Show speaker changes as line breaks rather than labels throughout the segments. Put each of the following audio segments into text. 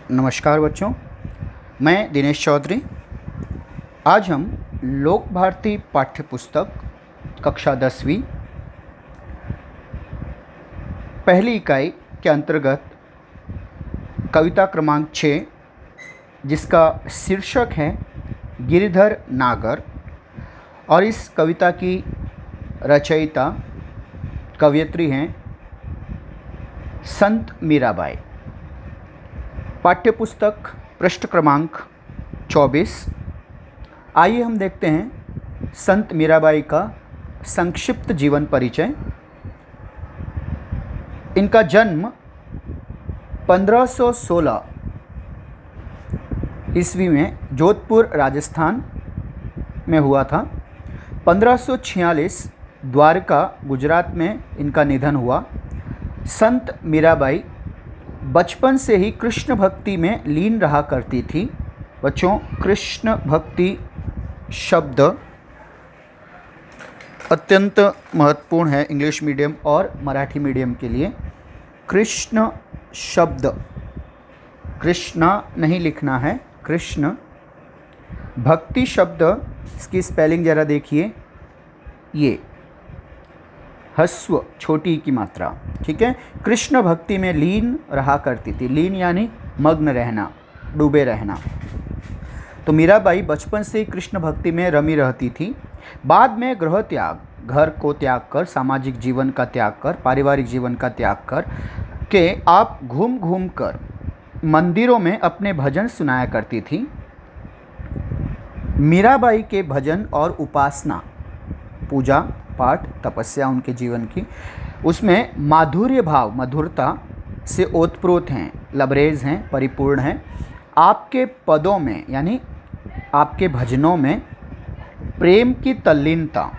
नमस्कार बच्चों, मैं दिनेश चौधरी। आज हम लोक भारती पाठ्य पुस्तक कक्षा 10वीं पहली इकाई के अंतर्गत कविता क्रमांक 6, जिसका शीर्षक है गिरिधर नागर, और इस कविता की रचयिता कवयित्री हैं संत मीराबाई। पाठ्यपुस्तक पृष्ठ क्रमांक 24। आइए हम देखते हैं संत मीराबाई का संक्षिप्त जीवन परिचय। इनका जन्म 1516 ईस्वी में जोधपुर राजस्थान में हुआ था। 1546 द्वारका गुजरात में इनका निधन हुआ। संत मीराबाई बचपन से ही कृष्ण भक्ति में लीन रहा करती थी। बच्चों, कृष्ण भक्ति शब्द अत्यंत महत्वपूर्ण है इंग्लिश मीडियम और मराठी मीडियम के लिए। कृष्ण शब्द, कृष्णा नहीं लिखना है, कृष्ण। भक्ति शब्द, इसकी स्पेलिंग ज़रा देखिए, ये ह्रस्व छोटी की मात्रा, ठीक है। कृष्ण भक्ति में लीन रहा करती थी। लीन यानी मग्न रहना, डूबे रहना। तो मीराबाई बचपन से ही कृष्ण भक्ति में रमी रहती थी। बाद में गृह त्याग, घर को त्याग कर, सामाजिक जीवन का त्याग कर, पारिवारिक जीवन का त्याग कर के आप घूम घूम कर मंदिरों में अपने भजन सुनाया करती थी। मीराबाई के भजन और उपासना, पूजा पाठ, तपस्या उनके जीवन की, उसमें माधुर्य भाव, मधुरता से ओतप्रोत हैं, लबरेज हैं, परिपूर्ण हैं। आपके पदों में यानी आपके भजनों में प्रेम की तल्लीनता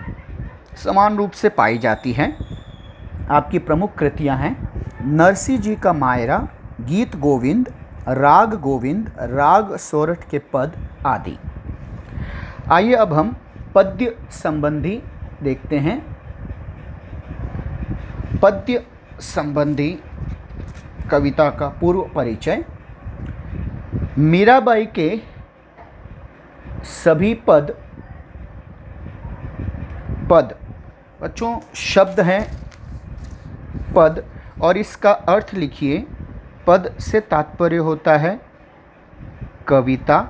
समान रूप से पाई जाती है। आपकी प्रमुख कृतियां हैं नरसिंह जी का मायरा, गीत गोविंद, राग सोरठ के पद आदि। आइए अब हम पद्य संबंधी देखते हैं। पद्य संबंधी कविता का पूर्व परिचय। मीराबाई के सभी पद बच्चों शब्द है पद, और इसका अर्थ लिखिए। पद से तात्पर्य होता है कविता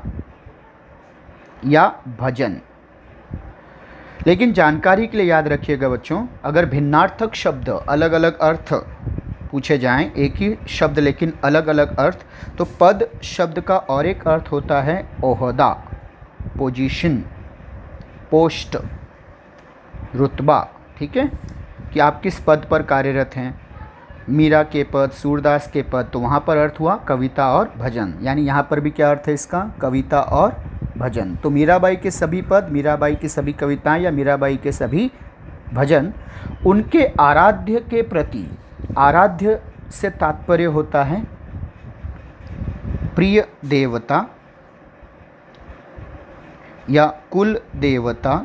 या भजन। लेकिन जानकारी के लिए याद रखिएगा बच्चों, अगर भिन्नार्थक शब्द अलग अलग अर्थ पूछे जाएं, एक ही शब्द लेकिन अलग अलग अर्थ, तो पद शब्द का और एक अर्थ होता है ओहदा, पोजीशन, पोस्ट, रुतबा, ठीक है, कि आप किस पद पर कार्यरत हैं। मीरा के पद, सूरदास के पद, तो वहाँ पर अर्थ हुआ कविता और भजन। यानी यहाँ पर भी क्या अर्थ है इसका, कविता और भजन। तो मीराबाई के सभी पद, मीराबाई की सभी कविताएं या मीराबाई के सभी भजन उनके आराध्य के प्रति, आराध्य से तात्पर्य होता है प्रिय देवता या कुल देवता,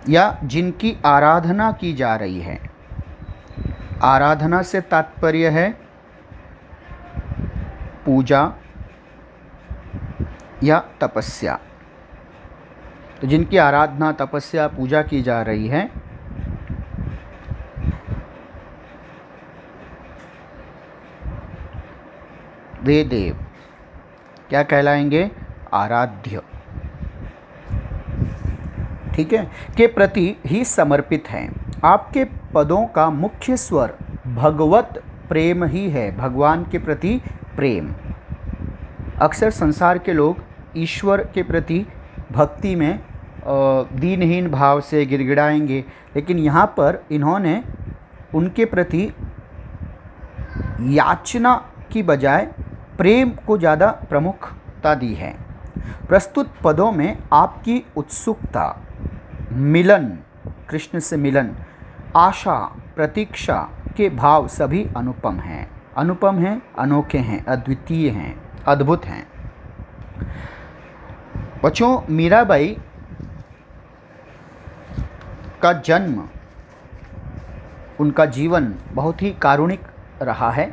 या जिनकी आराधना की जा रही है। आराधना से तात्पर्य है पूजा या तपस्या। तो जिनकी आराधना, तपस्या, पूजा की जा रही है, वे देव क्या कहलाएंगे, आराध्य, ठीक है, के प्रति ही समर्पित हैं। आपके पदों का मुख्य स्वर भगवत प्रेम ही है, भगवान के प्रति प्रेम। अक्सर संसार के लोग ईश्वर के प्रति भक्ति में दीनहीन भाव से गिड़गिड़ाएंगे, लेकिन यहाँ पर इन्होंने उनके प्रति याचना की बजाय प्रेम को ज़्यादा प्रमुखता दी है। प्रस्तुत पदों में आपकी उत्सुकता, मिलन, कृष्ण से मिलन, आशा, प्रतीक्षा के भाव सभी अनुपम हैं। अनुपम हैं, अनोखे हैं, अद्वितीय हैं, अद्भुत हैं। बच्चों, मीराबाई का जन्म, उनका जीवन बहुत ही कारुणिक रहा है।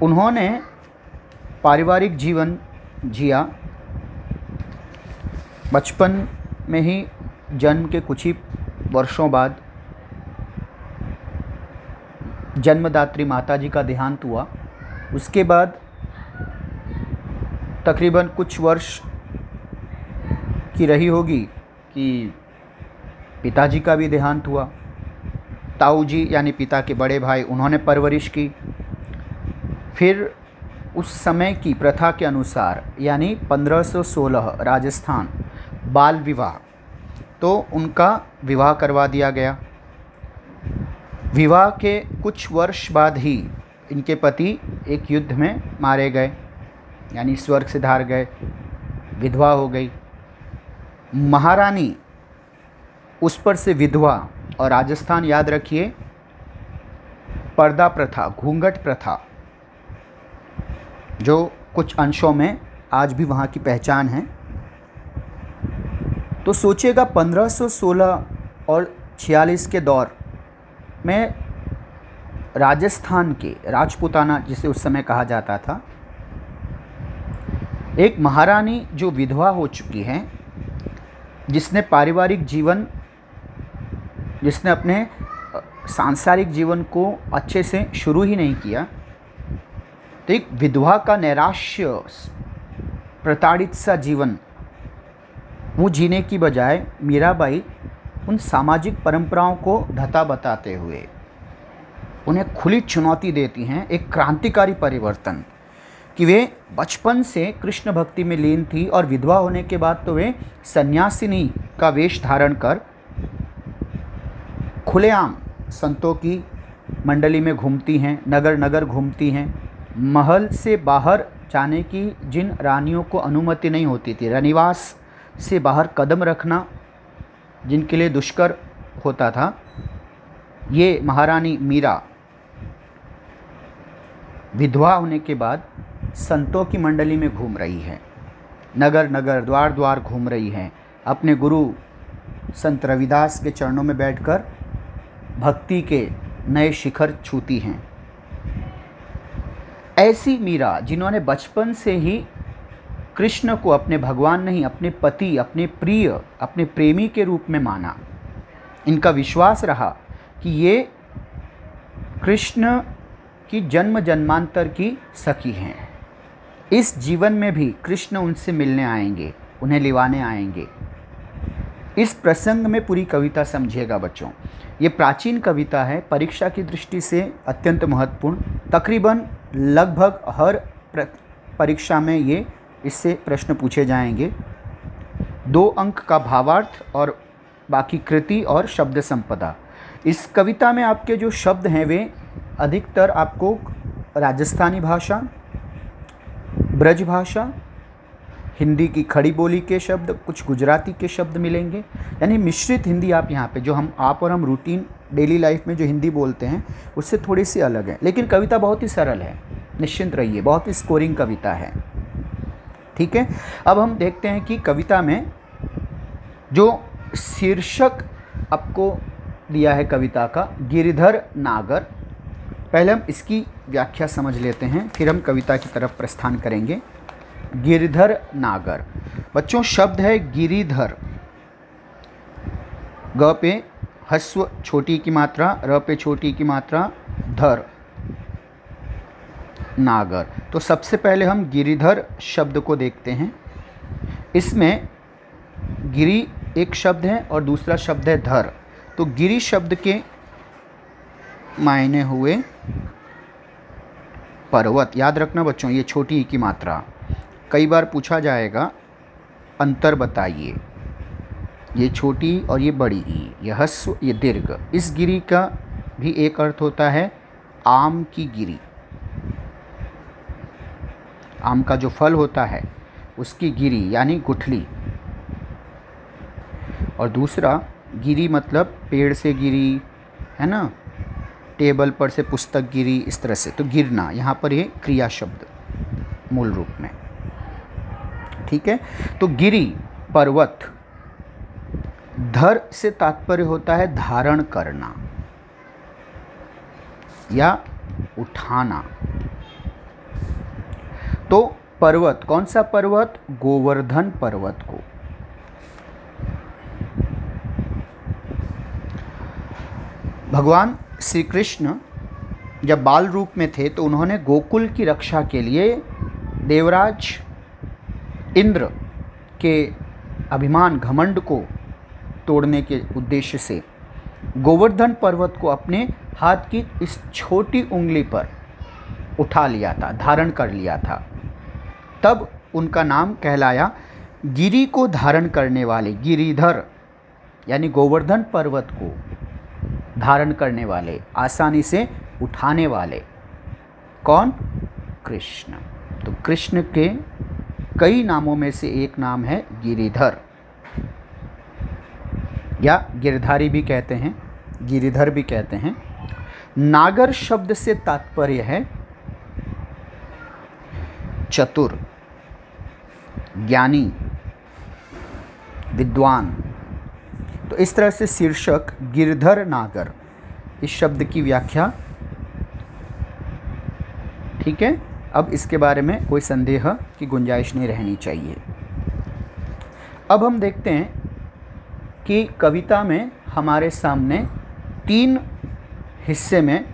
उन्होंने पारिवारिक जीवन जिया। बचपन में ही जन्म के कुछ ही वर्षों बाद जन्मदात्री माताजी का देहांत हुआ। उसके बाद तकरीबन कुछ वर्ष की रही होगी कि पिताजी का भी देहांत हुआ। ताऊ जी यानी पिता के बड़े भाई, उन्होंने परवरिश की। फिर उस समय की प्रथा के अनुसार यानी 1516 राजस्थान बाल विवाह, तो उनका विवाह करवा दिया गया। विवाह के कुछ वर्ष बाद ही इनके पति एक युद्ध में मारे गए, यानी स्वर्ग सिधार गए, विधवा हो गई। महारानी उस पर से विधवा, और राजस्थान याद रखिए पर्दा प्रथा, घूंघट प्रथा, जो कुछ अंशों में आज भी वहाँ की पहचान है। तो सोचिएगा 1516 और 46 के दौर में राजस्थान के राजपूताना, जिसे उस समय कहा जाता था, एक महारानी जो विधवा हो चुकी है, जिसने पारिवारिक जीवन, जिसने अपने सांसारिक जीवन को अच्छे से शुरू ही नहीं किया, तो एक विधवा का नैराश्य, प्रताड़ित सा जीवन वो जीने की बजाय मीराबाई उन सामाजिक परंपराओं को धता बताते हुए उन्हें खुली चुनौती देती हैं, एक क्रांतिकारी परिवर्तन, कि वे बचपन से कृष्ण भक्ति में लीन थी और विधवा होने के बाद तो वे सन्यासिनी का वेश धारण कर खुलेआम संतों की मंडली में घूमती हैं, नगर नगर घूमती हैं। महल से बाहर जाने की जिन रानियों को अनुमति नहीं होती थी, रनिवास से बाहर कदम रखना जिनके लिए दुष्कर होता था, ये महारानी मीरा विधवा होने के बाद संतों की मंडली में घूम रही है, नगर नगर द्वार द्वार घूम रही हैं, अपने गुरु संत रविदास के चरणों में बैठकर भक्ति के नए शिखर छूती हैं। ऐसी मीरा जिन्होंने बचपन से ही कृष्ण को अपने भगवान नहीं, अपने पति, अपने प्रिय, अपने प्रेमी के रूप में माना। इनका विश्वास रहा कि ये कृष्ण की जन्म जन्मांतर की सखी हैं। इस जीवन में भी कृष्ण उनसे मिलने आएंगे, उन्हें लिवाने आएंगे। इस प्रसंग में पूरी कविता समझिएगा बच्चों। ये प्राचीन कविता है, परीक्षा की दृष्टि से अत्यंत महत्वपूर्ण। तकरीबन लगभग हर परीक्षा में ये इससे प्रश्न पूछे जाएंगे। 2 अंक का भावार्थ और बाकी कृति और शब्द संपदा। इस कविता में आपके जो शब्द हैं वे अधिकतर आपको राजस्थानी भाषा, ब्रज भाषा, हिंदी की खड़ी बोली के शब्द, कुछ गुजराती के शब्द मिलेंगे। यानी मिश्रित हिंदी आप यहाँ पे, जो आप और हम रूटीन डेली लाइफ में जो हिंदी बोलते हैं उससे थोड़ी सी अलग है। लेकिन कविता बहुत ही सरल है, निश्चिंत रहिए, बहुत ही स्कोरिंग कविता है। ठीक है, अब हम देखते हैं कि कविता में जो शीर्षक आपको दिया है कविता का, गिरिधर नागर। पहले हम इसकी व्याख्या समझ लेते हैं, फिर हम कविता की तरफ प्रस्थान करेंगे। गिरिधर नागर बच्चों, शब्द है गिरिधर। ग पे हस्व छोटी की मात्रा, र पे छोटी की मात्रा, धर, नागर। तो सबसे पहले हम गिरिधर शब्द को देखते हैं। इसमें गिरी एक शब्द है और दूसरा शब्द है धर। तो गिरी शब्द के मायने हुए पर्वत। याद रखना बच्चों, ये छोटी ई की मात्रा। कई बार पूछा जाएगा अंतर बताइए, ये छोटी और ये बड़ी ई, ये हस्व ये दीर्घ। इस गिरी का भी एक अर्थ होता है आम की गिरी, आम का जो फल होता है उसकी गिरी यानी गुठली। और दूसरा गिरी मतलब पेड़ से गिरी, है ना, टेबल पर से पुस्तक गिरी, इस तरह से। तो गिरना यहाँ पर ये क्रिया शब्द मूल रूप में। ठीक है, तो गिरी पर्वत। धर से तात्पर्य होता है धारण करना या उठाना। तो पर्वत, कौन सा पर्वत? गोवर्धन पर्वत को। भगवान श्री कृष्ण जब बाल रूप में थे तो उन्होंने गोकुल की रक्षा के लिए देवराज इंद्र के अभिमान घमंड को तोड़ने के उद्देश्य से गोवर्धन पर्वत को अपने हाथ की इस छोटी उंगली पर उठा लिया था, धारण कर लिया था। तब उनका नाम कहलाया गिरि को धारण करने वाले, गिरिधर, यानी गोवर्धन पर्वत को धारण करने वाले, आसानी से उठाने वाले। कौन? कृष्ण। तो कृष्ण के कई नामों में से एक नाम है गिरिधर, या गिरधारी भी कहते हैं, गिरिधर भी कहते हैं। नागर शब्द से तात्पर्य है चतुर, ज्ञानी, विद्वान। तो इस तरह से शीर्षक गिरधर नागर, इस शब्द की व्याख्या। ठीक है, अब इसके बारे में कोई संदेह की गुंजाइश नहीं रहनी चाहिए। अब हम देखते हैं कि कविता में हमारे सामने 3 हिस्से में,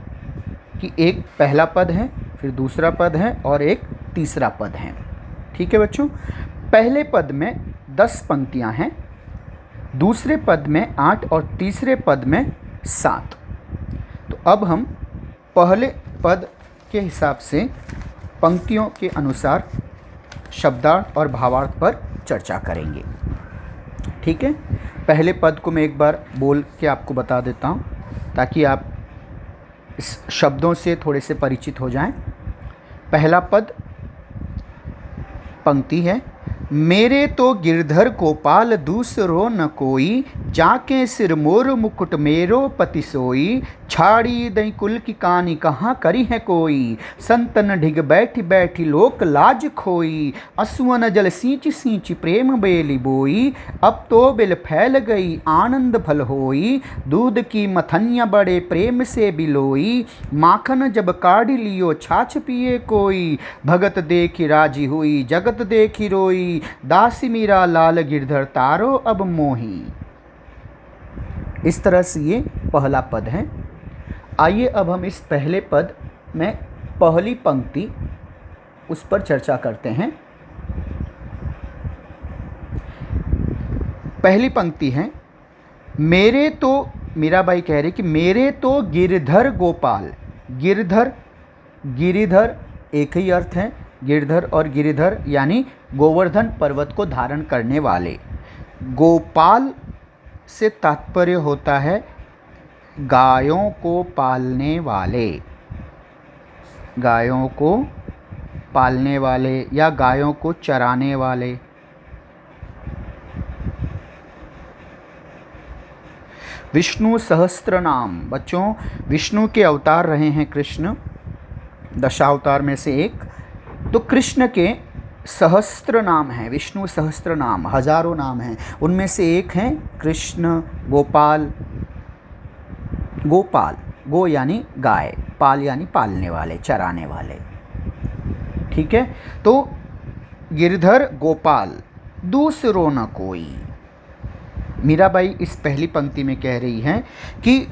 कि एक पहला पद है, फिर दूसरा पद है और एक तीसरा पद है। ठीक है बच्चों, पहले पद में 10 पंक्तियां हैं, दूसरे पद में 8 और तीसरे पद में 7। तो अब हम पहले पद के हिसाब से पंक्तियों के अनुसार शब्दार्थ और भावार्थ पर चर्चा करेंगे। ठीक है, पहले पद को मैं एक बार बोल के आपको बता देता हूँ ताकि आप इस शब्दों से थोड़े से परिचित हो जाएं। पहला पद पंक्ति है, मेरे तो गिरधर गोपाल दूसरो न कोई, जाके सिर मोर मुकुट मेरो पति सोई, छाड़ी दई कुल की कानी कहाँ करी है कोई, संतन ढिग बैठी बैठी लोक लाज खोई, असुअन जल सींच सींच प्रेम बेली बोई, अब तो बिल फैल गई आनंद फल होई, दूध की मथनिया बड़े प्रेम से बिलोई, माखन जब काढ़ लियो छाछ पिए कोई, भगत देखी राजी हुई जगत देखी रोई, दासी मीरा लाल गिरधर तारो अब मोही। इस तरह से ये पहला पद है। आइए अब हम इस पहले पद में पहली पंक्ति उस पर चर्चा करते हैं। पहली पंक्ति है, मेरे तो, मीराबाई कह रही कि मेरे तो गिरधर गोपाल। गिरधर, गिरिधर एक ही अर्थ है, गिरधर और गिरिधर यानी गोवर्धन पर्वत को धारण करने वाले। गोपाल से तात्पर्य होता है गायों को पालने वाले, गायों को पालने वाले या गायों को चराने वाले। विष्णु सहस्त्र नाम, बच्चों विष्णु के अवतार रहे हैं कृष्ण, दशावतार में से एक। तो कृष्ण के सहस्त्र नाम हैं, विष्णु सहस्त्र नाम, हजारों नाम हैं, उनमें से एक हैं कृष्ण, गोपाल। गोपाल, गो यानी गाय, पाल यानी पालने वाले, चराने वाले। ठीक है, तो गिरधर गोपाल दूसरो न कोई। मीराबाई इस पहली पंक्ति में कह रही हैं कि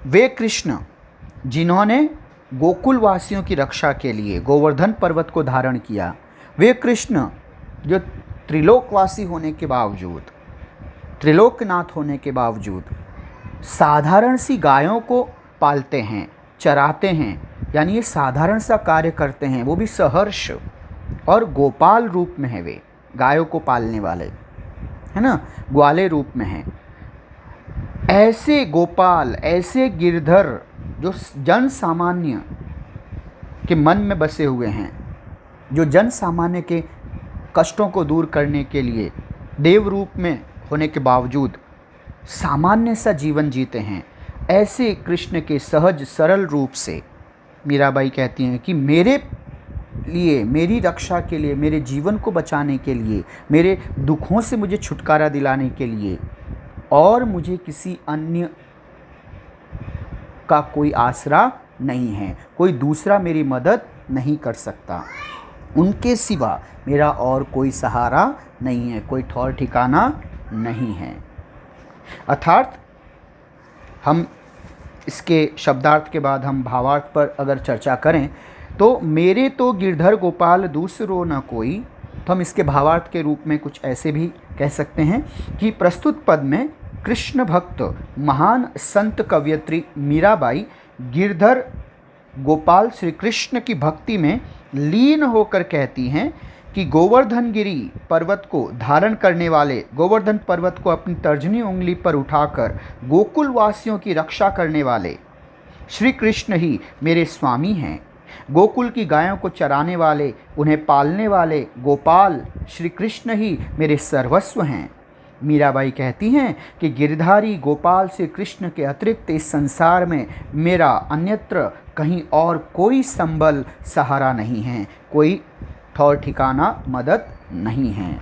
वे कृष्ण जिन्होंने गोकुल वासियों की रक्षा के लिए गोवर्धन पर्वत को धारण किया, वे कृष्ण जो त्रिलोकवासी होने के बावजूद, त्रिलोकनाथ होने के बावजूद साधारण सी गायों को पालते हैं, चराते हैं, यानी ये साधारण सा कार्य करते हैं, वो भी सहर्ष, और गोपाल रूप में है वे, गायों को पालने वाले, है ना, ग्वाले रूप में हैं। ऐसे गोपाल, ऐसे गिरधर जो जन सामान्य के मन में बसे हुए हैं, जो जन सामान्य के कष्टों को दूर करने के लिए देव रूप में होने के बावजूद सामान्य सा जीवन जीते हैं, ऐसे कृष्ण के सहज सरल रूप से मीराबाई कहती हैं कि मेरे लिए, मेरी रक्षा के लिए, मेरे जीवन को बचाने के लिए, मेरे दुखों से मुझे छुटकारा दिलाने के लिए और मुझे किसी अन्य का कोई आसरा नहीं है, कोई दूसरा मेरी मदद नहीं कर सकता। उनके सिवा मेरा और कोई सहारा नहीं है, कोई ठौर ठिकाना नहीं है। अर्थात हम इसके शब्दार्थ के बाद हम भावार्थ पर अगर चर्चा करें तो मेरे तो गिरधर गोपाल दूसरो न कोई, तो हम इसके भावार्थ के रूप में कुछ ऐसे भी कह सकते हैं कि प्रस्तुत पद में कृष्ण भक्त महान संत कवयित्री मीराबाई गिरधर गोपाल श्री कृष्ण की भक्ति में लीन होकर कहती हैं कि गोवर्धन गिरी पर्वत को धारण करने वाले, गोवर्धन पर्वत को अपनी तर्जनी उंगली पर उठाकर गोकुल वासियों की रक्षा करने वाले श्री कृष्ण ही मेरे स्वामी हैं। गोकुल की गायों को चराने वाले, उन्हें पालने वाले गोपाल श्री कृष्ण ही मेरे सर्वस्व हैं। मीराबाई कहती हैं कि गिरधारी गोपाल श्री कृष्ण के अतिरिक्त इस संसार में मेरा अन्यत्र कहीं और कोई संबल सहारा नहीं है, कोई ठौर ठिकाना मदद नहीं है।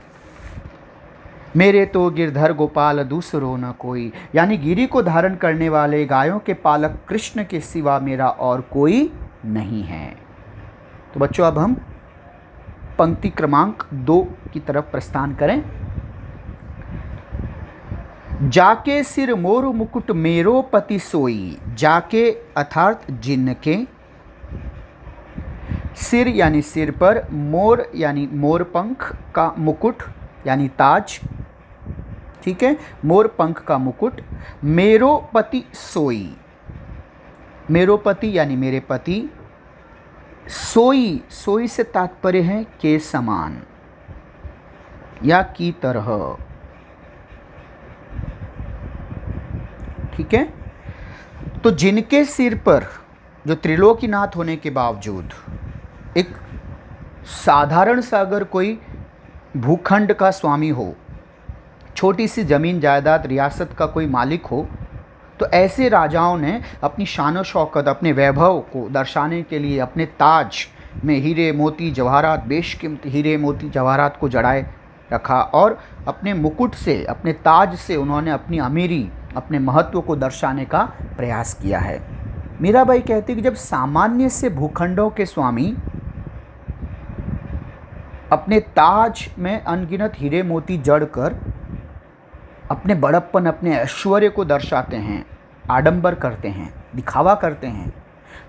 मेरे तो गिरधर गोपाल दूसरो न कोई, यानी गिरी को धारण करने वाले गायों के पालक कृष्ण के सिवा मेरा और कोई नहीं है। तो बच्चों अब हम पंक्ति क्रमांक 2 की तरफ प्रस्थान करें। जाके सिर मोर मुकुट मेरो पति सोई, जाके अर्थात जिनके, सिर यानी सिर पर, मोर यानी मोर पंख का मुकुट यानी ताज, ठीक है, मोर पंख का मुकुट, मेरो पति सोई, मेरो पति यानी मेरे पति, सोई, सोई से तात्पर्य है के समान या की तरह, ठीक है। तो जिनके सिर पर, जो त्रिलोकीनाथ होने के बावजूद एक साधारण सा अगर कोई भूखंड का स्वामी हो, छोटी सी ज़मीन जायदाद रियासत का कोई मालिक हो, तो ऐसे राजाओं ने अपनी शान शौकत, अपने वैभव को दर्शाने के लिए अपने ताज में हीरे मोती जवाहरात, बेशकीमती हीरे मोती जवाहरात को जड़ाए रखा और अपने मुकुट से, अपने ताज से उन्होंने अपनी अमीरी, अपने महत्व को दर्शाने का प्रयास किया है। मीराबाई कहती है कि जब सामान्य से भूखंडों के स्वामी अपने ताज में अनगिनत हीरे मोती जड़कर अपने बड़प्पन, अपने ऐश्वर्य को दर्शाते हैं, आडंबर करते हैं, दिखावा करते हैं,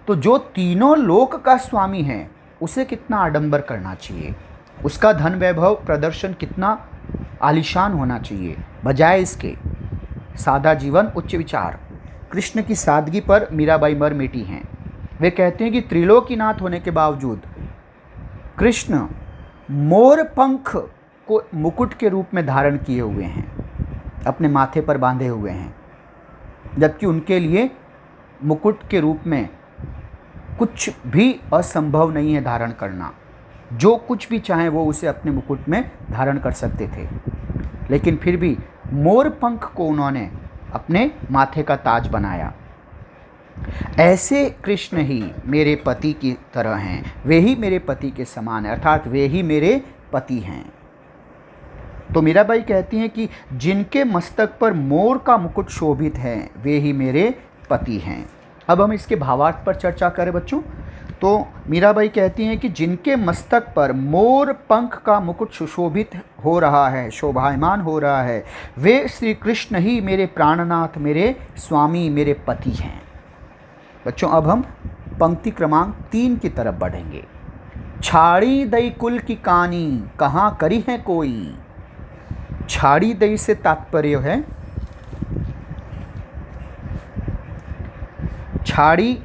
तो जो तीनों लोक का स्वामी है उसे कितना आडंबर करना चाहिए, उसका धन वैभव प्रदर्शन कितना आलीशान होना चाहिए। बजाय इसके सादा जीवन उच्च विचार, कृष्ण की सादगी पर मीराबाई मर मिटी हैं। वे कहते हैं कि त्रिलोकीनाथ होने के बावजूद कृष्ण मोर पंख को मुकुट के रूप में धारण किए हुए हैं, अपने माथे पर बांधे हुए हैं, जबकि उनके लिए मुकुट के रूप में कुछ भी असंभव नहीं है धारण करना। जो कुछ भी चाहे वो उसे अपने मुकुट में धारण कर सकते थे, लेकिन फिर भी मोर पंख को उन्होंने अपने माथे का ताज बनाया। ऐसे कृष्ण ही मेरे पति की तरह हैं, वे ही मेरे पति के समान हैं, अर्थात वे ही मेरे पति हैं। तो मीराबाई कहती हैं कि जिनके मस्तक पर मोर का मुकुट शोभित है वे ही मेरे पति हैं। अब हम इसके भावार्थ पर चर्चा करें बच्चों। तो मीराबाई कहती हैं कि जिनके मस्तक पर मोर पंख का मुकुट सुशोभित हो रहा है, शोभायमान हो रहा है, वे श्री कृष्ण ही मेरे प्राणनाथ, मेरे स्वामी, मेरे पति हैं। बच्चों अब हम पंक्ति क्रमांक 3 की तरफ बढ़ेंगे। छाड़ी दई कुल की कानी कहाँ करी है कोई। छाड़ी दई से तात्पर्य है, छाड़ी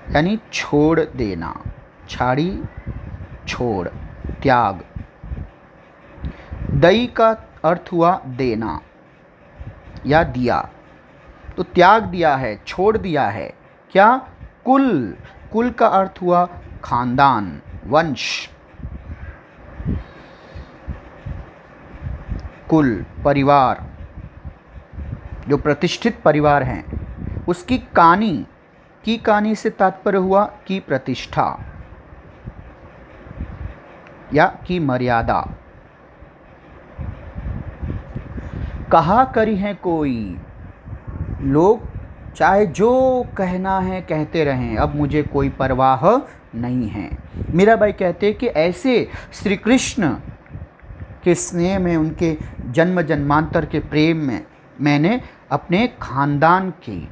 यानी छोड़ देना, छाड़ी छोड़, त्याग। दई का अर्थ हुआ देना या दिया, तो त्याग दिया है, छोड़ दिया है। क्या? कुल, कुल का अर्थ हुआ खानदान, वंश, कुल परिवार, जो प्रतिष्ठित परिवार हैं उसकी कानी, की कानी से तात्पर्य हुआ की प्रतिष्ठा या की मर्यादा। कहा करी है कोई, लोग चाहे जो कहना है कहते रहें, अब मुझे कोई परवाह नहीं है। मीराबाई कहते कि ऐसे श्री कृष्ण के स्नेह में, उनके जन्म जन्मांतर के प्रेम में मैंने अपने खानदान की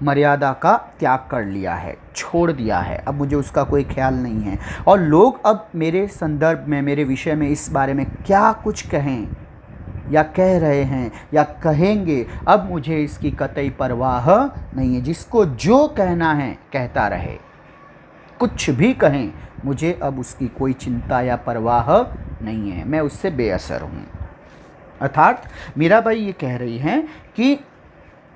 मर्यादा का त्याग कर लिया है, छोड़ दिया है। अब मुझे उसका कोई ख्याल नहीं है। और लोग अब मेरे संदर्भ में, मेरे विषय में इस बारे में क्या कुछ कहें या कह रहे हैं या कहेंगे, अब मुझे इसकी कतई परवाह नहीं है। जिसको जो कहना है कहता रहे, कुछ भी कहें, मुझे अब उसकी कोई चिंता या परवाह नहीं है। मैं उससे बेअसर हूँ। अर्थात मीराबाई ये कह रही हैं कि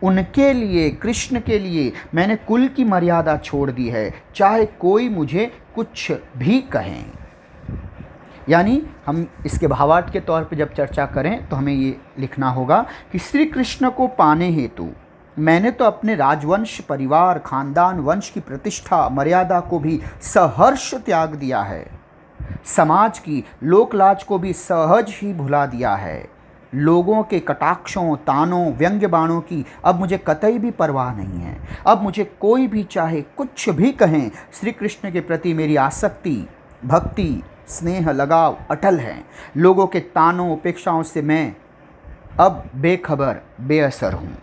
उनके लिए, कृष्ण के लिए मैंने कुल की मर्यादा छोड़ दी है, चाहे कोई मुझे कुछ भी कहें। यानी हम इसके भावार्थ के तौर पे जब चर्चा करें तो हमें ये लिखना होगा कि श्री कृष्ण को पाने हेतु मैंने तो अपने राजवंश, परिवार, खानदान, वंश की प्रतिष्ठा, मर्यादा को भी सहर्ष त्याग दिया है। समाज की लोकलाज को भी सहज ही भुला दिया है। लोगों के कटाक्षों, तानों, व्यंग्य बाणों की अब मुझे कतई भी परवाह नहीं है। अब मुझे कोई भी चाहे कुछ भी कहें, श्री कृष्ण के प्रति मेरी आसक्ति, भक्ति, स्नेह, लगाव अटल है। लोगों के तानों, उपेक्षाओं से मैं अब बेखबर, बेअसर हूँ।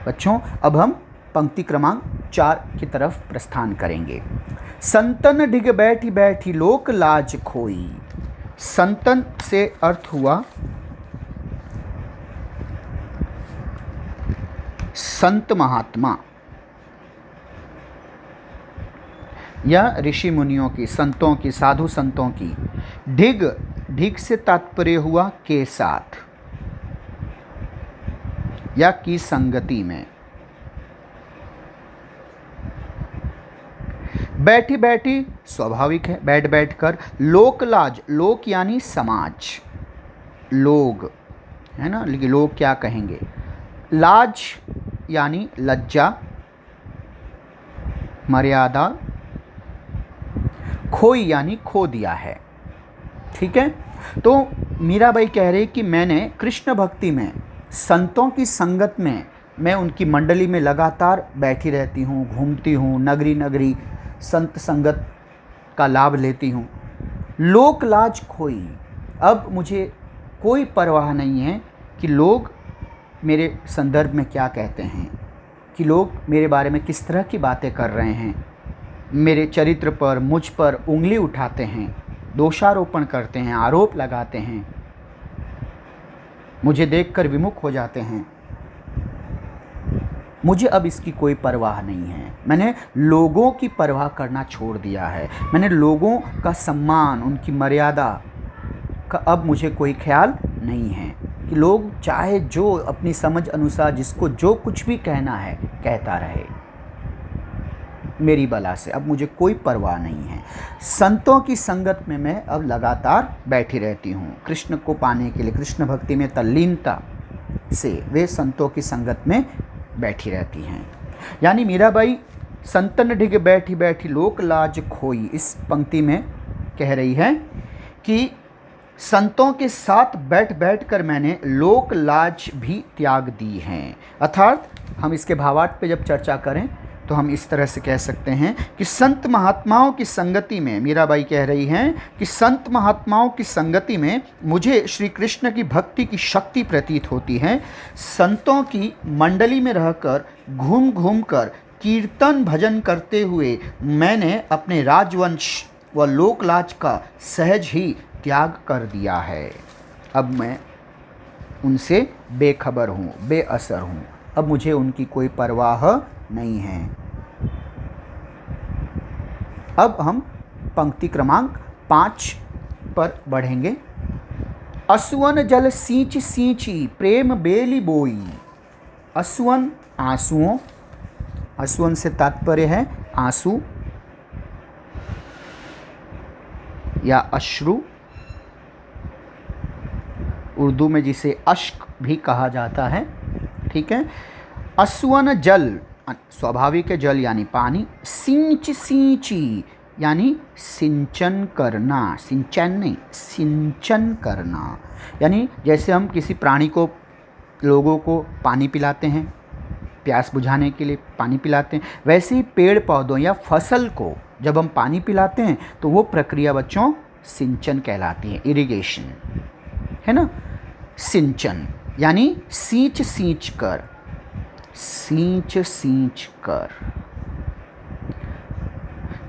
बच्चों, अब हम पंक्ति क्रमांक 4 की तरफ प्रस्थान करेंगे। संतन डिग बैठी बैठी लोक लाज खोई। संतन से अर्थ हुआ संत महात्मा या ऋषि मुनियों की, संतों की, साधु संतों की। ढिग, ढिग से तात्पर्य हुआ के साथ या की संगति में। बैठी बैठी स्वाभाविक है, बैठ बैठ कर। लोक लाज, लोक यानी समाज, लोग है ना, लेकिन लोग क्या कहेंगे। लाज यानी लज्जा, मर्यादा। खोई यानी खो दिया है। ठीक है। तो मीराबाई कह रही कि मैंने कृष्ण भक्ति में, संतों की संगत में, मैं उनकी मंडली में लगातार बैठी रहती हूँ, घूमती हूँ, नगरी नगरी संत संगत का लाभ लेती हूँ। लोक लाज खोई, अब मुझे कोई परवाह नहीं है कि लोग मेरे संदर्भ में क्या कहते हैं, कि लोग मेरे बारे में किस तरह की बातें कर रहे हैं, मेरे चरित्र पर, मुझ पर उंगली उठाते हैं, दोषारोपण करते हैं, आरोप लगाते हैं, मुझे देखकर विमुख हो जाते हैं। मुझे अब इसकी कोई परवाह नहीं है। मैंने लोगों की परवाह करना छोड़ दिया है। मैंने लोगों का सम्मान, उनकी मर्यादा का अब मुझे कोई ख्याल नहीं है कि लोग चाहे जो अपनी समझ अनुसार जिसको जो कुछ भी कहना है कहता रहे, मेरी बला से अब मुझे कोई परवाह नहीं है। संतों की संगत में मैं अब लगातार बैठी रहती हूँ। कृष्ण को पाने के लिए, कृष्ण भक्ति में तल्लीनता से वे संतों की संगत में बैठी रहती हैं। यानी मीराबाई संतन ढिग बैठी बैठी लोक लाज खोई, इस पंक्ति में कह रही है कि संतों के साथ बैठ बैठ कर मैंने लोक लाज भी त्याग दी हैं। अर्थात हम इसके भावार्थ पे जब चर्चा करें तो हम इस तरह से कह सकते हैं कि संत महात्माओं की संगति में, मीराबाई कह रही हैं कि संत महात्माओं की संगति में मुझे श्री कृष्ण की भक्ति की शक्ति प्रतीत होती है। संतों की मंडली में रहकर, घूम घूम कर कीर्तन भजन करते हुए मैंने अपने राजवंश व लोकलाज का सहज ही त्याग कर दिया है। अब मैं उनसे बेखबर हूँ, बेअसर हूँ। अब मुझे उनकी कोई परवाह नहीं है। अब हम पंक्ति क्रमांक 5 पर बढ़ेंगे। असुवन जल सींच सींची प्रेम बेली बोई। असुवन आंसुओं, असुवन से तात्पर्य है आंसू या अश्रु, उर्दू में जिसे अश्क भी कहा जाता है। ठीक है। असुवन जल स्वाभाविक है, जल यानी पानी। सींच सींची यानी सिंचन करना, सिंचन नहीं, सिंचन करना। यानी जैसे हम किसी प्राणी को, लोगों को पानी पिलाते हैं, प्यास बुझाने के लिए पानी पिलाते हैं, वैसे ही पेड़ पौधों या फसल को जब हम पानी पिलाते हैं तो वो प्रक्रिया बच्चों सिंचन कहलाती है, इरिगेशन, है ना। सिंचन यानी सींच सींच कर, सींच सींच कर।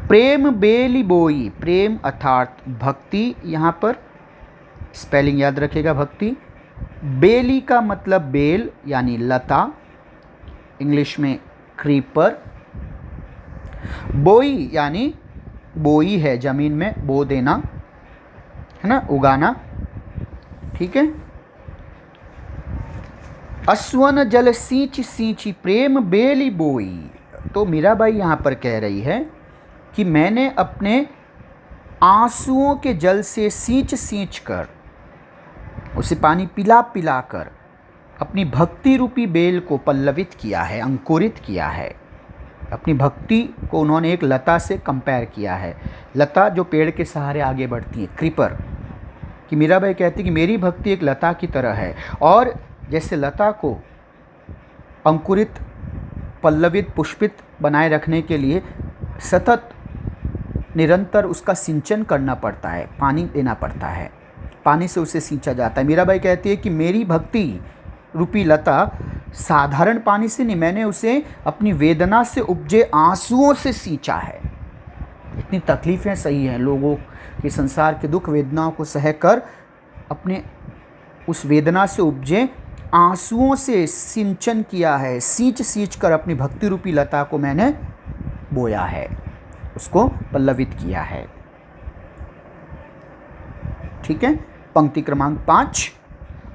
प्रेम बेली बोई, प्रेम अर्थात भक्ति, यहाँ पर स्पेलिंग याद रखेगा भक्ति। बेली का मतलब बेल यानी लता, इंग्लिश में क्रीपर। बोई यानी बोई है जमीन में बो देना, है ना, उगाना, ठीक है। अस्वन जल सींच सींची प्रेम बेली बोई, तो मीराबाई यहाँ पर कह रही है कि मैंने अपने आंसुओं के जल से सींच सींच कर, उसे पानी पिला पिला कर अपनी भक्ति रूपी बेल को पल्लवित किया है, अंकुरित किया है। अपनी भक्ति को उन्होंने एक लता से कंपेयर किया है, लता जो पेड़ के सहारे आगे बढ़ती है, क्रीपर, कि मीराबाई कहती कि मेरी भक्ति एक लता की तरह है, और जैसे लता को अंकुरित, पल्लवित, पुष्पित बनाए रखने के लिए सतत निरंतर उसका सिंचन करना पड़ता है, पानी देना पड़ता है, पानी से उसे सींचा जाता है। मीराबाई कहती है कि मेरी भक्ति रूपी लता साधारण पानी से नहीं, मैंने उसे अपनी वेदना से उपजे आंसुओं से सींचा है। इतनी तकलीफ़ें सही हैं लोगों के, संसार के दुख वेदनाओं को सहकर अपने उस वेदना से उपजे आंसुओं से सिंचन किया है, सींच सींच कर अपनी भक्ति रूपी लता को मैंने बोया है, उसको पल्लवित किया है, ठीक है। पंक्ति क्रमांक 5,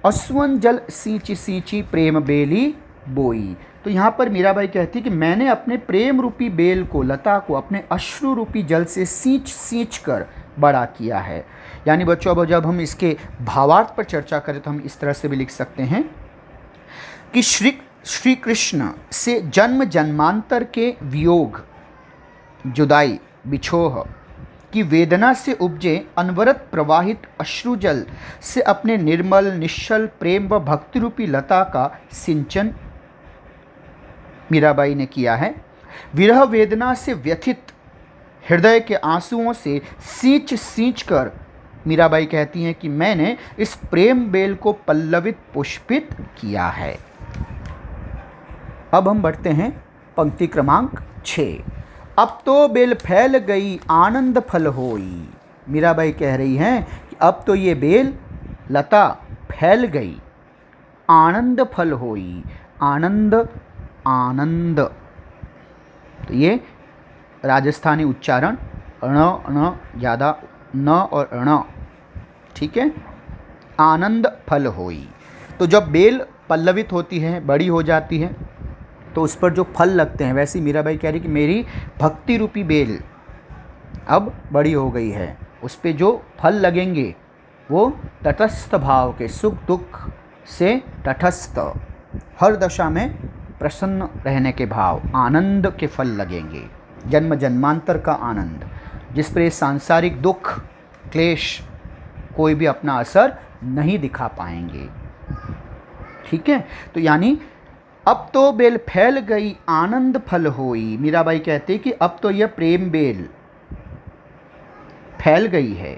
अस्वन जल सींची सींची प्रेम बेली बोई। तो यहाँ पर मीराबाई कहती है कि मैंने अपने प्रेम रूपी बेल को, लता को अपने अश्रु रूपी जल से सींच सींच कर बड़ा किया है। यानी बच्चों अब जब हम इसके भावार्थ पर चर्चा करें तो हम इस तरह से भी लिख सकते हैं कि श्री कृष्ण से जन्म जन्मांतर के वियोग, जुदाई, बिछोह की वेदना से उपजे अनवरत प्रवाहित अश्रुजल से अपने निर्मल निश्चल प्रेम व भक्ति रूपी लता का सिंचन मीराबाई ने किया है। विरह वेदना से व्यथित हृदय के आंसुओं से सींच सींच कर मीराबाई कहती हैं कि मैंने इस प्रेम बेल को पल्लवित पुष्पित किया है। अब हम बढ़ते हैं पंक्ति क्रमांक 6, अब तो बेल फैल गई आनंद फल होई। मीराबाई कह रही हैं कि अब तो ये बेल लता फैल गई, आनंद फल होई। आनंद, आनंद, तो ये राजस्थानी उच्चारण, ण ज़्यादा, न और ण, ठीक है। आनंद फल होई, तो जब बेल पल्लवित होती है, बड़ी हो जाती है, तो उस पर जो फल लगते हैं, वैसे ही मीराबाई कह रही कि मेरी भक्ति रूपी बेल अब बड़ी हो गई है, उस पर जो फल लगेंगे वो तटस्थ भाव के, सुख दुख से तटस्थ, हर दशा में प्रसन्न रहने के भाव, आनंद के फल लगेंगे, जन्म जन्मांतर का आनंद, जिस पर सांसारिक दुख क्लेश कोई भी अपना असर नहीं दिखा पाएंगे, ठीक है। तो यानी अब तो बेल फैल गई आनंद फल होई। मीराबाई कहते कि अब तो यह प्रेम बेल फैल गई है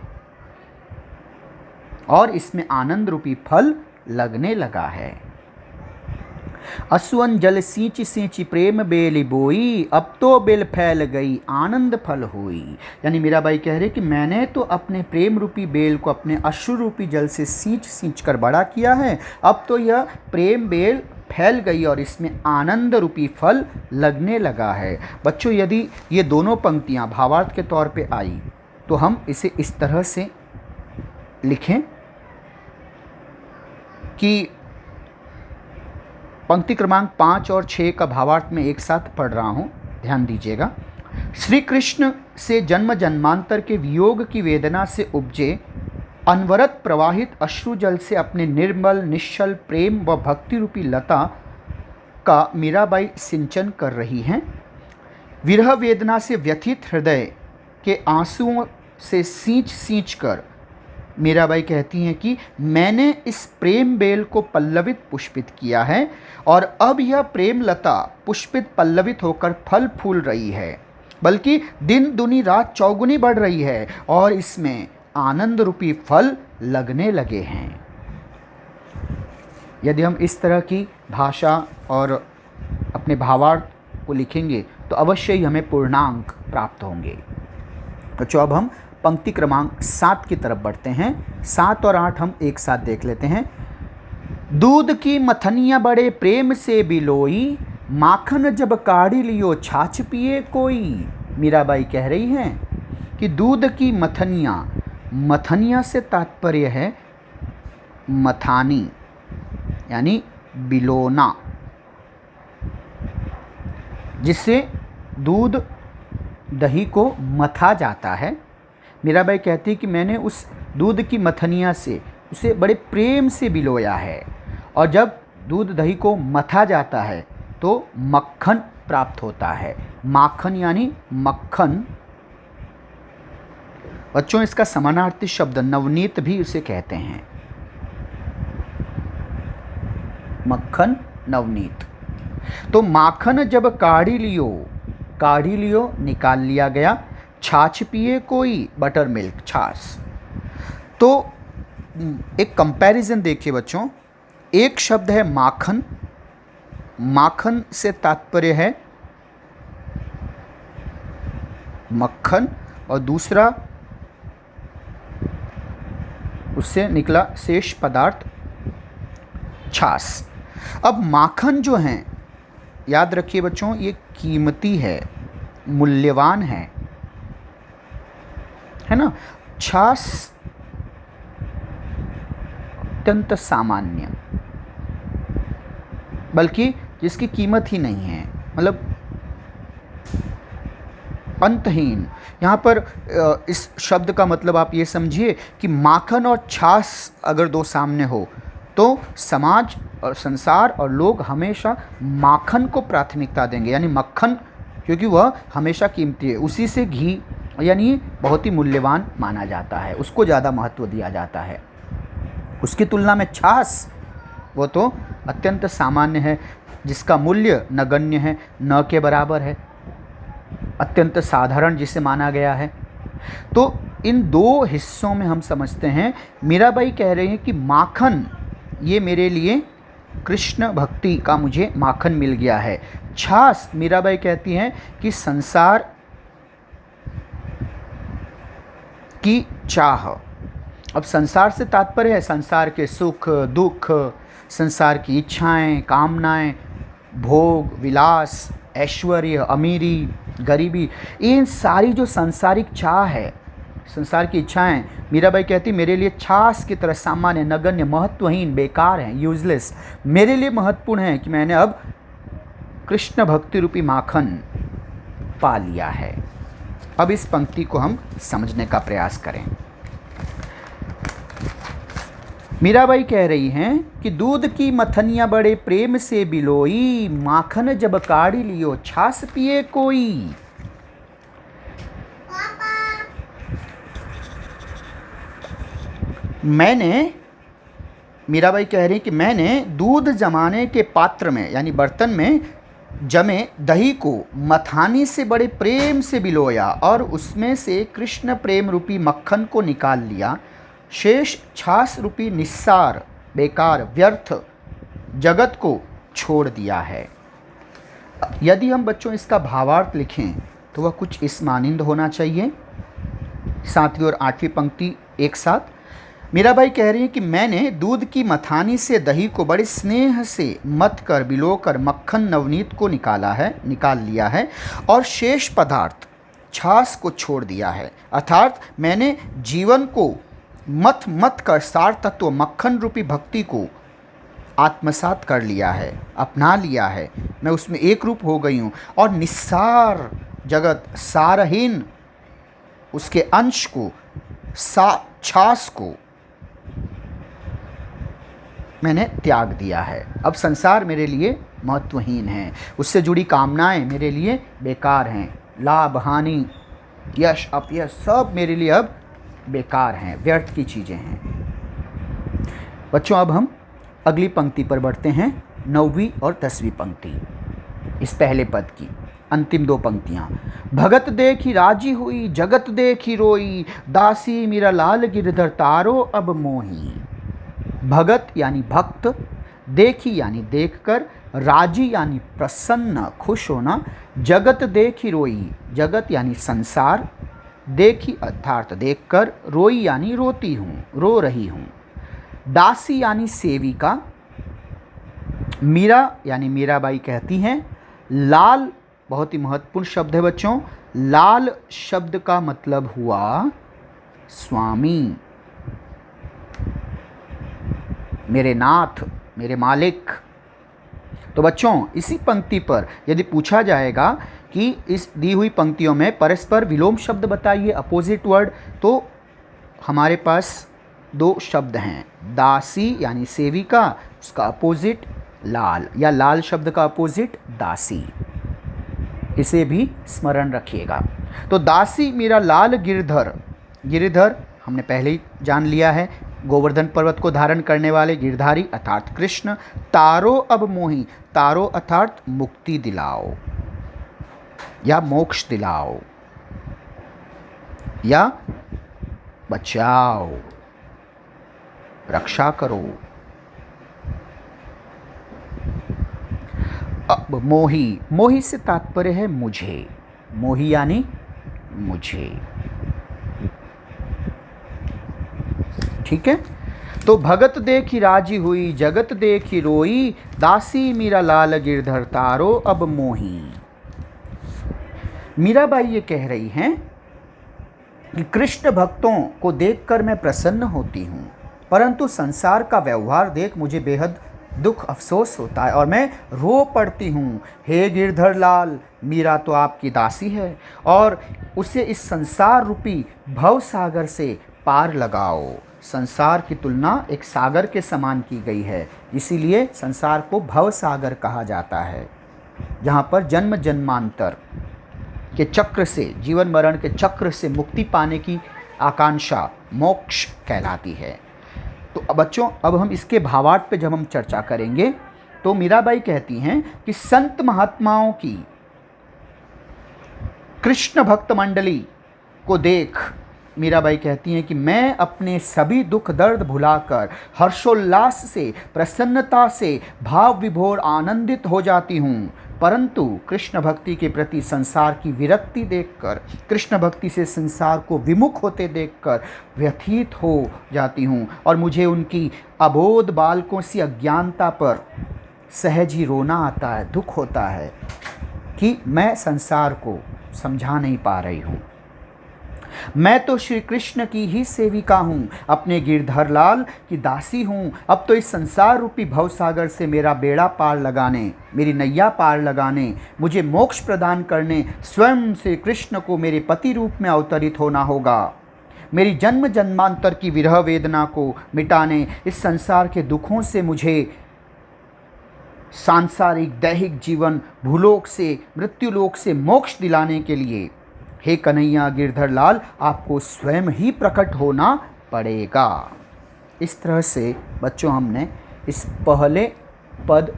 और इसमें आनंद रूपी फल लगने लगा है। अस्वन जल सींची सींची प्रेम बेली बोई, अब तो बेल फैल गई आनंद फल हुई। यानी मीराबाई कह रहे कि मैंने तो अपने प्रेम रूपी बेल को अपने अश्रु रूपी जल से सींच सींच कर बड़ा किया है, अब तो यह प्रेम बेल फैल गई और इसमें आनंद रूपी फल लगने लगा है। बच्चों यदि ये दोनों पंक्तियाँ भावार्थ के तौर पे आई तो हम इसे इस तरह से लिखें कि पंक्ति क्रमांक 5 और 6 का भावार्थ में एक साथ पढ़ रहा हूँ, ध्यान दीजिएगा। श्री कृष्ण से जन्म जन्मांतर के वियोग की वेदना से उपजे अनवरत प्रवाहित अश्रुजल से अपने निर्मल निश्चल प्रेम व भक्ति रूपी लता का मीराबाई सिंचन कर रही हैं। विरह वेदना से व्यथित हृदय के आंसुओं से सींच सींच कर मीराबाई कहती हैं कि मैंने इस प्रेम बेल को पल्लवित पुष्पित किया है और अब यह प्रेम लता पुष्पित पल्लवित होकर फल फूल रही है, बल्कि दिन दुनी रात चौगुनी बढ़ रही है और इसमें आनंद रूपी फल लगने लगे हैं। यदि हम इस तरह की भाषा और अपने भावार्थ को लिखेंगे तो अवश्य ही हमें पूर्णांक प्राप्त होंगे। तो अब हम पंक्ति क्रमांक 7 की तरफ बढ़ते हैं। 7 और 8 हम एक साथ देख लेते हैं। दूध की मथनियाँ बड़े प्रेम से बिलोई, माखन जब काढ़ी लियो छाछ पिए कोई। मीराबाई कह रही हैं कि दूध की मथनियाँ, मथनियाँ से तात्पर्य है मथानी यानी बिलोना, जिससे दूध दही को मथा जाता है। मीराबाई कहती है कि मैंने उस दूध की मथनिया से उसे बड़े प्रेम से बिलोया है और जब दूध दही को मथा जाता है तो मक्खन प्राप्त होता है। माखन यानी मक्खन। बच्चों, इसका समानार्थी शब्द नवनीत भी उसे कहते हैं। मक्खन, नवनीत। तो माखन जब काढ़ी लियो निकाल लिया गया, छाछ पिए कोई, बटर मिल्क, छाछ। तो एक कंपैरिजन देखिए बच्चों, एक शब्द है माखन, माखन से तात्पर्य है मक्खन और दूसरा उससे निकला शेष पदार्थ छाछ। अब माखन जो है, याद रखिए बच्चों, ये कीमती है, मूल्यवान है ना। छाछ अत्यंत सामान्य, बल्कि जिसकी कीमत ही नहीं है, मतलब अंतहीन। यहाँ पर इस शब्द का मतलब आप ये समझिए कि माखन और छाछ अगर दो सामने हो तो समाज और संसार और लोग हमेशा माखन को प्राथमिकता देंगे, यानी मक्खन, क्योंकि वह हमेशा कीमती है। उसी से घी यानी बहुत ही मूल्यवान माना जाता है, उसको ज़्यादा महत्व दिया जाता है। उसकी तुलना में छाछ वो तो अत्यंत सामान्य है, जिसका मूल्य नगण्य है, न के बराबर है, अत्यंत साधारण जिसे माना गया है। तो इन दो हिस्सों में हम समझते हैं, मीराबाई कह रही हैं कि माखन ये मेरे लिए कृष्ण भक्ति का मुझे माखन मिल गया है। छाछ मीराबाई कहती हैं कि संसार की चाह। अब संसार से तात्पर्य है संसार के सुख दुख, संसार की इच्छाएं, कामनाएं, भोग विलास, ऐश्वर्य, अमीरी, गरीबी, इन सारी जो सांसारिक चाह है, संसार की इच्छाएं, मीराबाई कहती मेरे लिए छाछ की तरह सामान्य, नगण्य, महत्वहीन, बेकार हैं, यूजलेस। मेरे लिए महत्वपूर्ण है कि मैंने अब कृष्ण भक्ति रूपी माखन पा लिया है। अब इस पंक्ति को हम समझने का प्रयास करें। मीराबाई कह रही हैं कि दूध की मथनियाँ बड़े प्रेम से बिलोई, माखन जब काढ़ी लियो छाछ पिए कोई। मीराबाई कह रही कि मैंने दूध जमाने के पात्र में यानी बर्तन में जमे दही को मथानी से बड़े प्रेम से बिलोया और उसमें से कृष्ण प्रेम रूपी मक्खन को निकाल लिया। शेष छाछ रूपी निस्सार, बेकार, व्यर्थ जगत को छोड़ दिया है। यदि हम बच्चों इसका भावार्थ लिखें तो वह कुछ इस मानिंद होना चाहिए। 7वीं और 8वीं पंक्ति एक साथ। मीराबाई कह रही है कि मैंने दूध की मथानी से दही को बड़े स्नेह से मथ कर बिलोकर मक्खन नवनीत को निकाल लिया है और शेष पदार्थ छाछ को छोड़ दिया है। अर्थात मैंने जीवन को मथ कर सार तत्व मक्खन रूपी भक्ति को आत्मसात कर लिया है, अपना लिया है। मैं उसमें एक रूप हो गई हूँ और निस्सार जगत, सारहीन उसके अंश को, छाछ को मैंने त्याग दिया है। अब संसार मेरे लिए महत्वहीन है, उससे जुड़ी कामनाएं मेरे लिए बेकार हैं, लाभ हानि, यश अपयश सब मेरे लिए अब बेकार हैं, व्यर्थ की चीज़ें हैं। बच्चों अब हम अगली पंक्ति पर बढ़ते हैं, 9वीं और 10वीं पंक्ति इस पहले पद की अंतिम 2 पंक्तियाँ। भगत देखी राजी हुई, जगत देखी रोई, दासी मीरा लाल गिरधर तारो अब मोही। भगत यानी भक्त, देखी यानी देखकर, राजी यानी प्रसन्न खुश होना, जगत देखी रोई, जगत यानी संसार, देखी अर्थात देखकर, रोई यानी रोती हूँ, रो रही हूँ। दासी यानी सेविका, मीरा यानी मीराबाई कहती हैं, लाल बहुत ही महत्वपूर्ण शब्द है बच्चों, लाल शब्द का मतलब हुआ स्वामी, मेरे नाथ, मेरे मालिक। तो बच्चों इसी पंक्ति पर यदि पूछा जाएगा कि इस दी हुई पंक्तियों में परस्पर विलोम शब्द बताइए, अपोजिट वर्ड, तो हमारे पास 2 शब्द हैं, दासी यानी सेविका, उसका अपोजिट लाल, या लाल शब्द का अपोजिट दासी, इसे भी स्मरण रखिएगा। तो दासी मेरा लाल गिरधर, गिरधर हमने पहले ही जान लिया है, गोवर्धन पर्वत को धारण करने वाले गिरधारी अर्थात कृष्ण। तारो अब मोही, तारो अर्थात मुक्ति दिलाओ या मोक्ष दिलाओ या बचाओ, रक्षा करो। अब मोही, मोही से तात्पर्य है मुझे, मोही यानी मुझे, ठीक है। तो भगत देखी राजी हुई, जगत देखी रोई, दासी मीरा लाल गिरधर तारो अब मोही। मीराबाई ये कह रही हैं कि कृष्ण भक्तों को देखकर मैं प्रसन्न होती हूँ, परंतु संसार का व्यवहार देख मुझे बेहद दुख अफसोस होता है और मैं रो पड़ती हूँ। हे गिरधर लाल, मीरा तो आपकी दासी है और उसे इस संसार रूपी भव सागर से पार लगाओ। संसार की तुलना एक सागर के समान की गई है, इसीलिए संसार को भव सागर कहा जाता है, जहाँ पर जन्म जन्मांतर के चक्र से, जीवन मरण के चक्र से मुक्ति पाने की आकांक्षा मोक्ष कहलाती है। तो बच्चों अब हम इसके भावार्थ पे जब हम चर्चा करेंगे तो मीराबाई कहती हैं कि संत महात्माओं की कृष्ण भक्त मंडली को देख मीराबाई कहती हैं कि मैं अपने सभी दुख दर्द भुलाकर हर्षोल्लास से, प्रसन्नता से भाव विभोर आनंदित हो जाती हूँ, परंतु कृष्ण भक्ति के प्रति संसार की विरक्ति देखकर, कृष्ण भक्ति से संसार को विमुख होते देखकर व्यथित हो जाती हूँ और मुझे उनकी अबोध बालकों सी अज्ञानता पर सहज ही रोना आता है, दुख होता है कि मैं संसार को समझा नहीं पा रही हूँ। मैं तो श्री कृष्ण की ही सेविका हूँ, अपने गिरधर लाल की दासी हूँ। अब तो इस संसार रूपी भवसागर से मेरा बेड़ा पार लगाने, मेरी नैया पार लगाने, मुझे मोक्ष प्रदान करने स्वयं श्री कृष्ण को मेरे पति रूप में अवतरित होना होगा। मेरी जन्म जन्मांतर की विरह वेदना को मिटाने, इस संसार के दुखों से मुझे सांसारिक दैहिक जीवन भूलोक से, मृत्युलोक से मोक्ष दिलाने के लिए हे कन्हैया गिरधर लाल, आपको स्वयं ही प्रकट होना पड़ेगा। इस तरह से बच्चों हमने इस पहले पद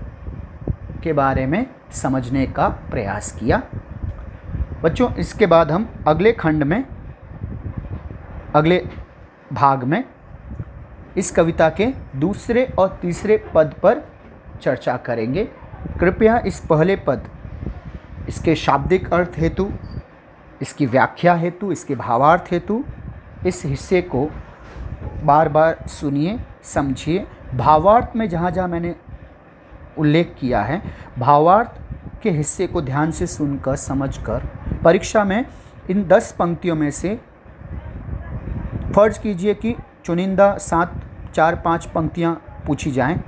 के बारे में समझने का प्रयास किया। बच्चों इसके बाद हम अगले खंड में, अगले भाग में इस कविता के दूसरे और तीसरे पद पर चर्चा करेंगे। कृपया इस पहले पद, इसके शाब्दिक अर्थ हेतु, इसकी व्याख्या हेतु, इसके भावार्थ हेतु इस हिस्से को बार बार सुनिए, समझिए। भावार्थ में जहाँ जहाँ मैंने उल्लेख किया है, भावार्थ के हिस्से को ध्यान से सुनकर, समझकर परीक्षा में इन 10 पंक्तियों में से फर्ज कीजिए कि चुनिंदा 7, 4, 5 पंक्तियाँ पूछी जाएं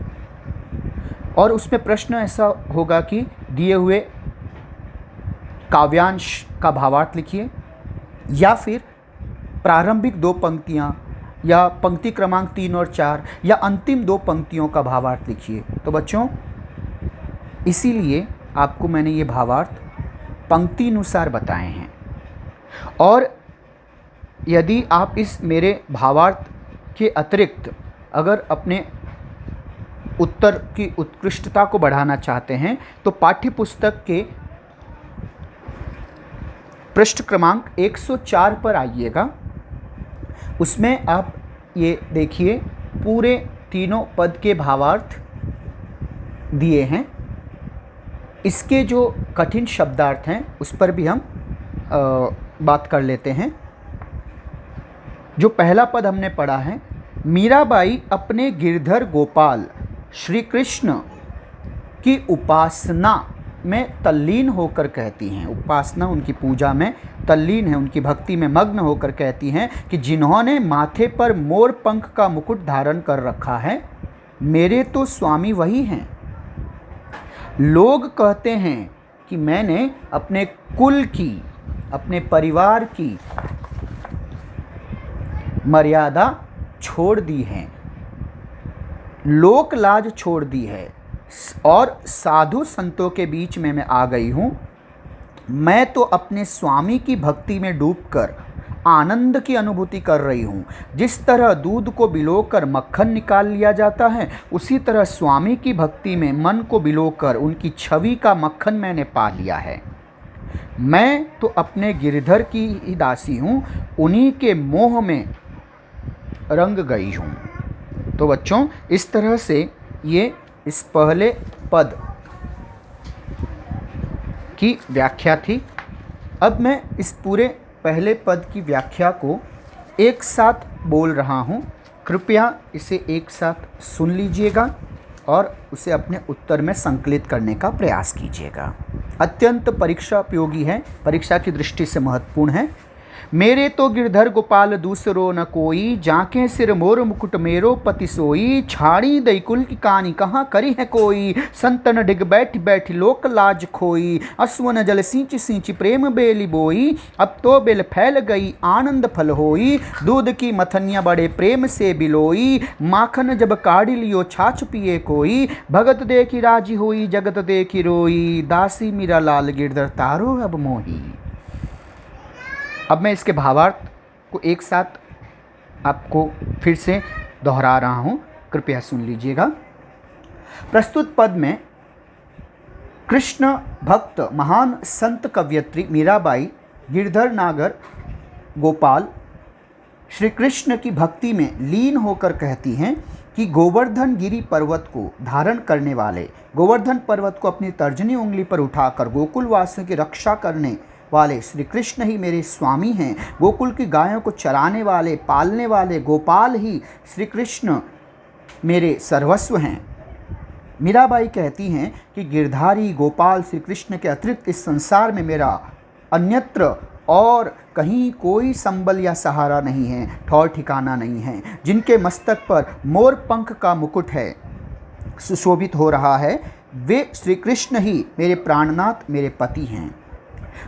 और उसमें प्रश्न ऐसा होगा कि दिए हुए काव्यांश का भावार्थ लिखिए या फिर प्रारंभिक 2 पंक्तियाँ या पंक्ति क्रमांक 3 और 4 या अंतिम 2 पंक्तियों का भावार्थ लिखिए। तो बच्चों इसीलिए आपको मैंने ये भावार्थ पंक्ति अनुसार बताए हैं और यदि आप इस मेरे भावार्थ के अतिरिक्त अगर अपने उत्तर की उत्कृष्टता को बढ़ाना चाहते हैं तो पाठ्य पुस्तक के पृष्ठ क्रमांक 104 पर आइएगा। उसमें आप ये देखिए पूरे तीनों पद के भावार्थ दिए हैं। इसके जो कठिन शब्दार्थ हैं उस पर भी हम बात कर लेते हैं। जो पहला पद हमने पढ़ा है, मीराबाई अपने गिरधर गोपाल श्री कृष्ण की उपासना में तल्लीन होकर कहती हैं, उपासना उनकी पूजा में तल्लीन है, उनकी भक्ति में मग्न होकर कहती हैं कि जिन्होंने माथे पर मोर पंख का मुकुट धारण कर रखा है, मेरे तो स्वामी वही हैं। लोग कहते हैं कि मैंने अपने कुल की, अपने परिवार की मर्यादा छोड़ दी है, लोक लाज छोड़ दी है और साधु संतों के बीच में मैं आ गई हूँ। मैं तो अपने स्वामी की भक्ति में डूबकर आनंद की अनुभूति कर रही हूँ। जिस तरह दूध को बिलोकर मक्खन निकाल लिया जाता है, उसी तरह स्वामी की भक्ति में मन को बिलोकर उनकी छवि का मक्खन मैंने पा लिया है। मैं तो अपने गिरधर की ही दासी हूँ, उन्हीं के मोह में रंग गई हूँ। तो बच्चों, इस तरह से ये इस पहले पद की व्याख्या थी। अब मैं इस पूरे पहले पद की व्याख्या को एक साथ बोल रहा हूँ, कृपया इसे एक साथ सुन लीजिएगा और उसे अपने उत्तर में संकलित करने का प्रयास कीजिएगा। अत्यंत परीक्षा उपयोगी है, परीक्षा की दृष्टि से महत्वपूर्ण है। मेरे तो गिरधर गोपाल दूसरो न कोई, जाके सिर मोर मुकुट मेरो पति सोई। छाड़ी दैकुल की कहानी कहाँ करी है कोई, संतन डिग बैठ बैठ लोक लाज खोई। अश्वन जल सींच सींच प्रेम बेली बोई, अब तो बेल फैल गई आनंद फल होई। दूध की मथनिया बड़े प्रेम से बिलोई, माखन जब काढ़ी लियो छाछ पिए कोई। भगत देखी राजी होई जगत देखी रोई, दासी मीरा लाल गिरधर तारो अब मोही। अब मैं इसके भावार्थ को एक साथ आपको फिर से दोहरा रहा हूँ, कृपया सुन लीजिएगा। प्रस्तुत पद में कृष्ण भक्त महान संत कवयित्री मीराबाई गिरधर नागर गोपाल श्री कृष्ण की भक्ति में लीन होकर कहती हैं कि गोवर्धन गिरी पर्वत को धारण करने वाले, गोवर्धन पर्वत को अपनी तर्जनी उंगली पर उठाकर गोकुलवासियों की रक्षा करने वाले श्री कृष्ण ही मेरे स्वामी हैं। गोकुल की गायों को चराने वाले, पालने वाले गोपाल ही श्री कृष्ण मेरे सर्वस्व हैं। मीराबाई कहती हैं कि गिरधारी गोपाल श्री कृष्ण के अतिरिक्त इस संसार में मेरा अन्यत्र और कहीं कोई संबल या सहारा नहीं है, ठौर ठिकाना नहीं है। जिनके मस्तक पर मोर पंख का मुकुट है, सुशोभित हो रहा है, वे श्री कृष्ण ही मेरे प्राणनाथ, मेरे पति हैं।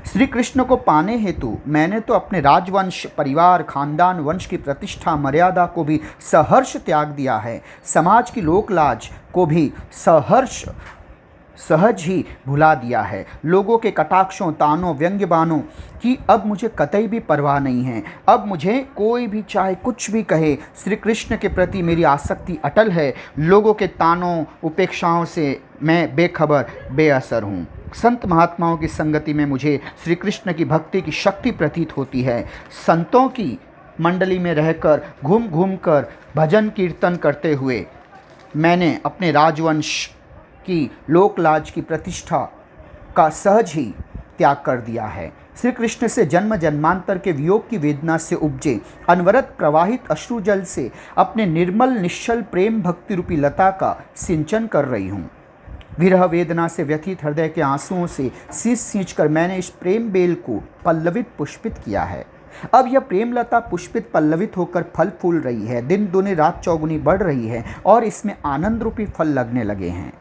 श्री कृष्ण को पाने हेतु मैंने तो अपने राजवंश, परिवार, खानदान, वंश की प्रतिष्ठा, मर्यादा को भी सहर्ष त्याग दिया है। समाज की लोकलाज को भी सहज ही भुला दिया है। लोगों के कटाक्षों, तानों, व्यंग्यबानों की अब मुझे कतई भी परवाह नहीं है। अब मुझे कोई भी चाहे कुछ भी कहे, श्री कृष्ण के प्रति मेरी आसक्ति अटल है। लोगों के तानों, उपेक्षाओं से मैं बेखबर, बेअसर हूँ। संत महात्माओं की संगति में मुझे श्री कृष्ण की भक्ति की शक्ति प्रतीत होती है। संतों की मंडली में रहकर घूम घूम कर भजन कीर्तन करते हुए मैंने अपने राजवंश की लोकलाज की प्रतिष्ठा का सहज ही त्याग कर दिया है। श्री कृष्ण से जन्म जन्मांतर के वियोग की वेदना से उपजे अनवरत प्रवाहित अश्रुजल से अपने निर्मल निश्चल प्रेम भक्ति रूपी लता का सिंचन कर रही हूँ। विरह वेदना से व्यथित हृदय के आंसुओं से सींच सींच कर मैंने इस प्रेम बेल को पल्लवित पुष्पित किया है। अब यह प्रेमलता पुष्पित पल्लवित होकर फल फूल रही है, दिन दूनी रात चौगुनी बढ़ रही है और इसमें आनंद रूपी फल लगने लगे हैं।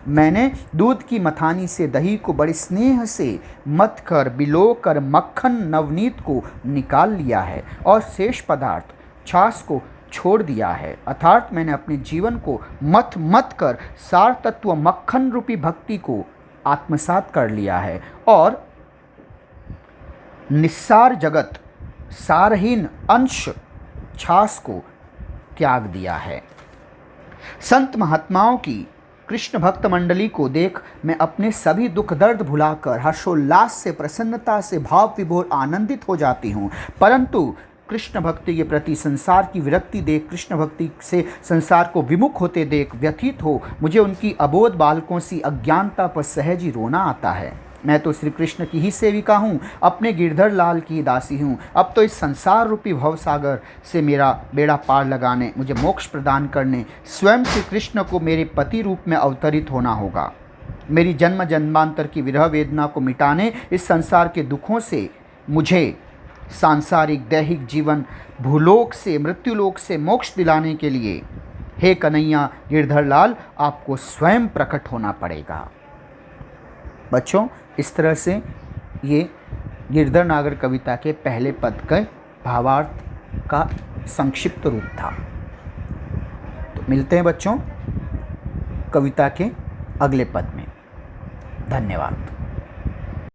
मैंने दूध की मथानी से दही को बड़े स्नेह से मथ कर बिलो कर मक्खन नवनीत को निकाल लिया है और शेष पदार्थ छाछ को छोड़ दिया है। अर्थात मैंने अपने जीवन को मथ मथ कर सार तत्व मक्खन रूपी भक्ति को आत्मसात कर लिया है और निस्सार जगत सारहीन अंश छाछ को त्याग दिया है। संत महात्माओं की कृष्ण भक्त मंडली को देख मैं अपने सभी दुख दर्द भुलाकर हर्षोल्लास से, प्रसन्नता से भाव विभोर आनंदित हो जाती हूँ। परंतु कृष्ण भक्ति के प्रति संसार की विरक्ति देख, कृष्ण भक्ति से संसार को विमुख होते देख व्यथित हो मुझे उनकी अबोध बालकों सी अज्ञानता पर सहज ही रोना आता है। मैं तो श्री कृष्ण की ही सेविका हूँ, अपने गिरधर लाल की दासी हूँ। अब तो इस संसार रूपी भवसागर से मेरा बेड़ा पार लगाने, मुझे मोक्ष प्रदान करने स्वयं श्री कृष्ण को मेरे पति रूप में अवतरित होना होगा। मेरी जन्म जन्मांतर की विरह वेदना को मिटाने, इस संसार के दुखों से मुझे सांसारिक दैहिक जीवन भूलोक से, मृत्युलोक से मोक्ष दिलाने के लिए हे कन्हैया गिरधर लाल, आपको स्वयं प्रकट होना पड़ेगा। बच्चों, इस तरह से ये गिरधर नागर कविता के पहले पद के भावार्थ का संक्षिप्त रूप था। तो मिलते हैं बच्चों कविता के अगले पद में। धन्यवाद।